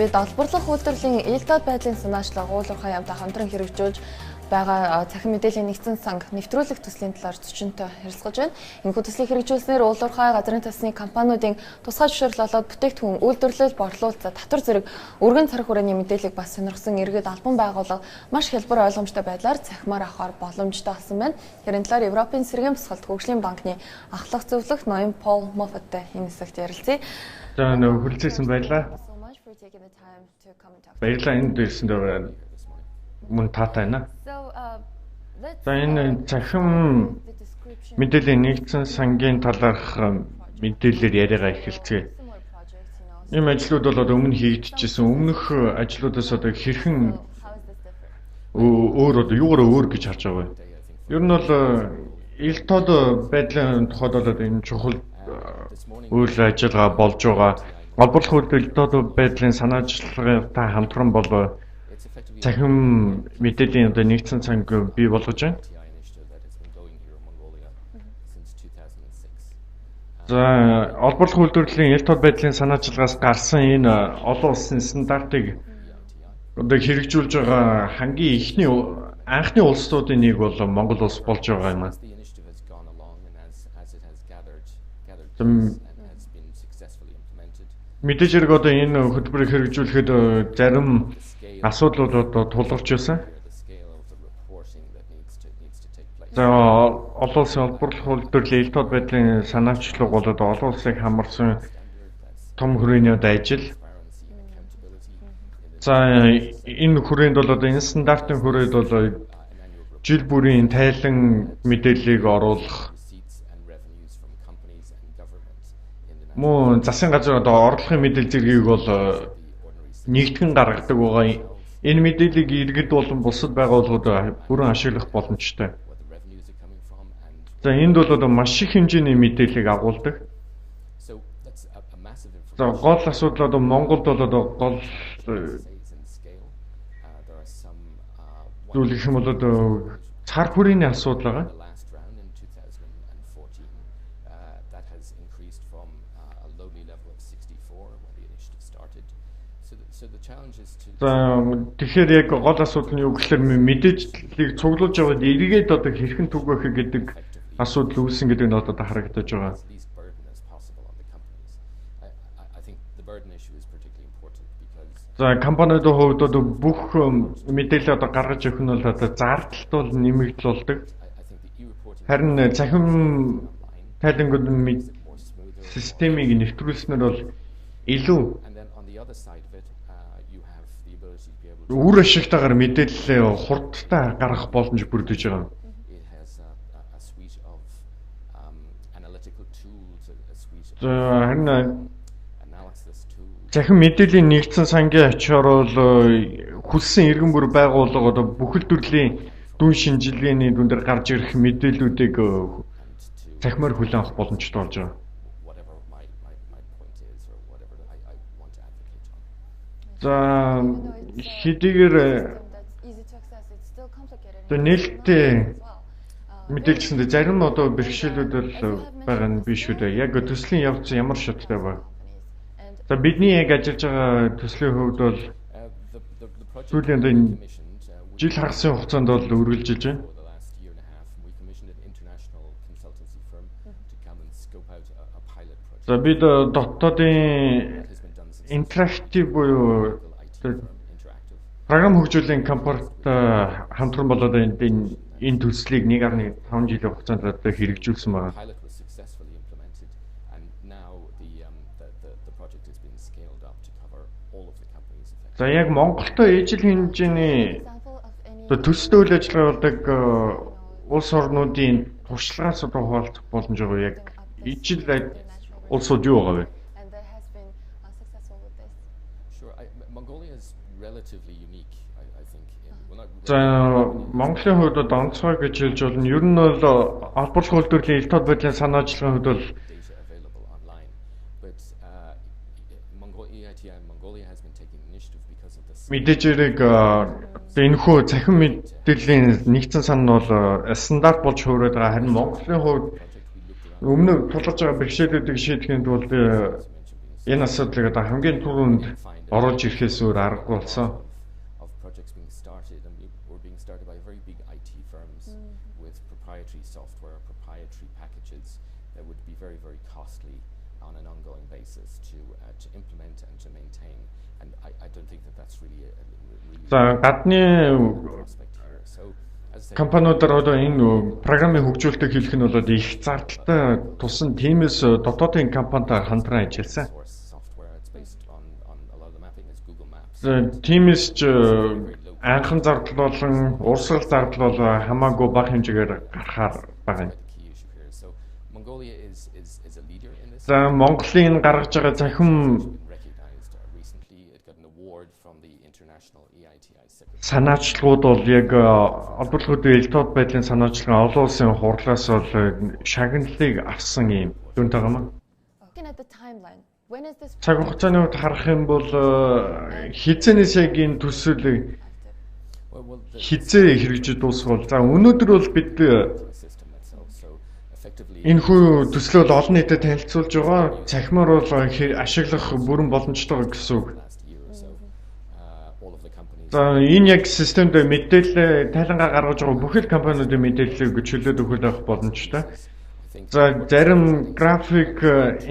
бид олборлох үйлдвэрлэлийн ээлдээд байдлын санаачлал агуулгын яамтай хамтран хэрэгжүүлж байгаа цахим мэдээллийн нэгдсэн санг нэвтрүүлэх төслийн талаар зочинтой ярилцгаж байна. Энэхүү төслийг хэрэгжүүлснээр уулуурхай газрын тасны компаниудын тусгай зөвшөөрөл олоод бүтээгдэхүүн үйлдвэрлэл, борлуулалт, татвар зэрэг өргөн царх хүрээний мэдээллийг бас сонирхсан иргэд албан байгууллага маш хялбар ойлгомжтой байдлаар цахимаар авахар боломжтой болсон байна. Тэрэн талаар Европын цэргийн босголт хөгжлийн банкны ахлах зөвлөх ноён Пол Моффаттай энэ хэсэгт ярилцъя. За хүлцээсэн байлаа. Баярлалаа энд ирсэнд мөн таатай байна. За энэ цахим мэдээллийн нэгдсэн сангийн талаарх мэдээлэлээр яриагаа эхэлцгээе. Ийм ажлууд бол өмнө хийгдчихсэн. Өмнөх ажлуудаас одоо хэрхэн юугаар өөр гэж харж байгаа вэ? Ер нь бол ил тод байдлын тухайд бол энэ чухал үйл ажиллагаа болж байгаа. Олборлох ил тод байдлын санаачлагтай хамтран бол цахим мэдээллийн одоо нэгдсэн санг бий болгож байна. За олборлох үйлдвэрлэлийн ил тод байдлын санаачлагаас гарсан энэ олон улсын стандартыг одоо хэрэгжүүлж байгаа хамгийн анхны улсуудын нэг бол Монгол улс болж байгаа юм аа. Мэдээж хэрэг одоо энэ хөтөлбөрийг хэрэгжүүлэхэд зарим асуудлууд тулгарч байсан. За олон улсын олборлох үйлдвэрлэлийн ил тод байдлын санаачлал бол олон улсыг хамарсан том хүрээний ажил. За энэ хүрээнд бол энэ стандартын хүрээд бол жил бүрийн тайлан мэдээллийг оруулах мөн засгийн газар орлогын мэдээлэл зэргийг бол нэгтгэн гаргадаг байгаа. Энэ мэдээллийг иргэд болон бусад байгууллагууд бүрэн ашиглах боломжтой. За энд бол маш их хэмжээний мэдээллийг агуулдаг. За гол асуудал Монголд бол гол зүйл гэх юм бол цар хүрээний асуудал байгаа. Тэгэхээр яг гол асуудал нь юу гэхээр мэдээллийг цуглуулж яваад эргээд одоо хэрхэн түгэх гэдэг асуудал үүсэн гэдэг нь одоо харагдаж байгаа. За компаниудын хувьд одоо бүх мэдээлэл одоо гаргаж өгөх нь бол одоо зардалт бол нэмэгдэл болдог. Харин цахим тайлангууд системийг нэвтрүүлснээр бол илүү үр ашигтайгаар мэдээлэл хурдтай гаргах боломж бүрдэж байгаа. Харин цахим мэдээллийн нэгдсэн сангийн ачаар бол хүссэн иргэн бүр байгууллага одоо бүхэл төрлийн дүн шинжилгээний дүн дээр гарч ирэх мэдээллүүдийг цахимаар хүлээн авах боломжтой болж байгаа. За хэдийгээр нээлттэй мэдээлжсэндээ зарим одоо бэрхшээлүүд бол байгаа нь биш үү дээ. Яг төслийн явц ямар шаттай байна? За бидний яг ажиллаж байгаа төслийн хувьд бол сүүлийн жил хагасын хугацаанд бол үргэлжилж байна. За бид дотоодын интерактив буюу програм хөгжүүлэн компанитай хамтран болоод энэ төслийг 1.5 жилийн хугацаанд одоо хэрэгжүүлсэн байна. За яг Монголтой ижил хэмжээний төстэй үйл ажиллагаа болдог улс орнуудын туршлагаас одоо хуваалцах боломж байгаа. Яг ижил улсууд юу байгаа вэ? За Монголын хувьд онцгой гэж хэлж болно. Ер нь бол олборлох үйлдвэрлэлийн ил тод байдлын санаачлагын хувьд бол мэдээж хэрэг энэхүү цахим мэдээллийн нэгдсэн сан нь бол стандарт болж хувираад байгаа. Харин Монголын хувьд өмнө тулгарч байгаа бэрхшээлүүдийг шийдэхэд бол Энэ асуудлыг одоо хамгийн түрүүнд оруулж ирэхээс өөр аргагүй болсон. Of projects being started, and were being started by very big IT firms with proprietary software, proprietary packages that would be very, very costly on an ongoing basis to implement and to maintain. And I don't think that that's really a really За гадны prospect here. So as I say, компаниудаар одоо энэ програмын хөгжүүлэлтийг хийх нь бол их зардалтай тусан тиймээс дотоодын компанитай хамтран ажилласан. source software, it's based on a lot of the mapping is Google Maps. Тиймээс ч анхан зардал болон урсгал зардал бол хамаагүй бага хэмжээгээр гарахаар байгаа юм. The key issue here. So Mongolia is a leader in this. За Монголын гаргаж байгаа захим Been recognized recently. It got an award from the International EITI Secretary. санаачлагууд бол яг олборлох хөдөө элтод байдлын санаачлагын олон улсын хурлаас бол шагналыг авсан юм дүнтэй гамаа. Looking at the timeline, when is this Цаг хугацааны хувьд харах юм бол хизээнээс яг энэ төсөл Well, the хизээ хэрэгжиж дуусвал за өнөөдөр бол бид system itself. So effectively, энэ хүү төслөө бол олон нийтэд танилцуулж байгаа. Цахимаар бол ашиглах бүрэн боломжтой гэсэн үг. last year or so, all of the companies. За энэ яг системд мэдээлэл тайлангаа гаргаж байгаа бүхэл компаниудын мэдээллийг чөлөөд өгөх байх боломжтой. I think За зарим график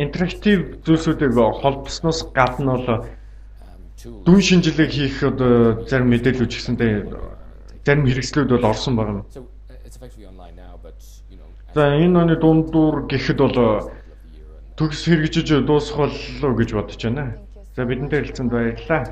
интерактив зүйлсүүдийг холбосноос гадна бол tool дүн шинжилгээ хийх одоо зарим мэдээлэл үжигсэндээ зарим хэрэгслүүд бол орсон байгаа юм. so it's effectively online now, but as За энэ оны дундуур гэхэд бол of the year and төгс хэрэгжиж дуусах боллоо гэж бодож байна. За бидэнтэй хэлцэнд баярлалаа.